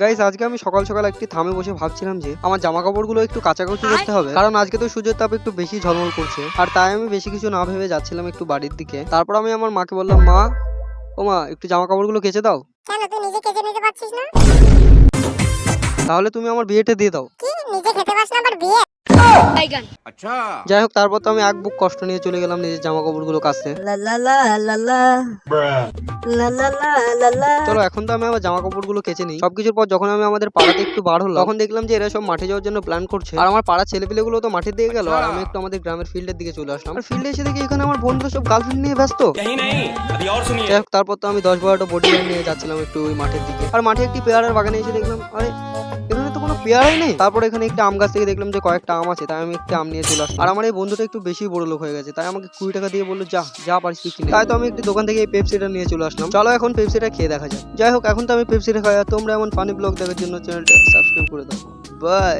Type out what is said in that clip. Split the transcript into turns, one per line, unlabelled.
Guys আজকে আমি সকাল সকাল একটি থামে বসে ভাবছিলাম যে আমার জামা কাপড়গুলো একটু কাচাকুচি করতে হবে, কারণ আজকে তো সূর্যের তাপ একটু বেশি ঝলমল করছে। আর তাই আমি বেশি কিছু না ভেবে যাচ্ছিলাম একটু বাড়ির দিকে। তারপর আমি আমার মাকে বললাম, মা ও মা একটু জামা কাপড়গুলো কেচে দাও।
কেন তুই নিজে কেচে নিতে পারছিস না?
তাহলে তুমি আমার বিয়েটা দিয়ে দাও।
কি নিজে খেতে পাস না আবার বিয়ে?
अच्छा
যাই হোক, তারপর তো আমি এক বুক কষ্ট নিয়ে চলে গেলাম নিজের জামা কাপড়গুলো কাচতে। চলো এখন তো আমি আমার জামা কাপড়গুলো কেচে নিই। সবকিছুর পর যখন আমি আমাদের পাড়াতে একটু বার হলাম, তখন দেখলাম যে এরা সব মাঠে যাওয়ার জন্য প্ল্যান করছে। আর আমার পাড়ার ছেলেপিলেগুলো তো মাঠে দিয়ে গেল, আর আমি একটু আমাদের গ্রামের ফিল্ডের দিকে চলে আসলাম। আর ফিল্ডে এসে দেখি এখানে আমার বন্ধুরা সব গার্লফ্রেন্ড নিয়ে ব্যস্ত।
यही नहीं अभी और सुनिए
যাই হোক, তারপর তো আমি 10-12টা বডি গার্ড নিয়ে যাচ্ছিলাম একটু ওই মাঠের দিকে। আর মাঠে একটি পেয়ারার বাগানে এসে দেখলাম, আরে এখানে তো কোনো পেয়ারাই নেই। তারপর এখানে একটা আম গাছ থেকে দেখলাম যে কয়েকটা আম আছে, তাই আমি একটা আম নিয়ে চলে আসলাম। আর আমার এই বন্ধুটা একটু বেশি বড় লোক হয়ে গেছে, তাই আমাকে 20 টাকা দিয়ে বললো যা যা পারিস তুই কিনে। তাই তো আমি একটি দোকান থেকে এই পেপসিটা নিয়ে চলে আসলাম। চলো এখন পেপসিটা খেয়ে দেখা যাক। যাই হোক, এখন তো আমি পেপসিটা খাই। আর তোমরা এমন ফানি ব্লগ দেখার জন্য চ্যানেলটা সাবস্ক্রাইব করে দাও। বাই।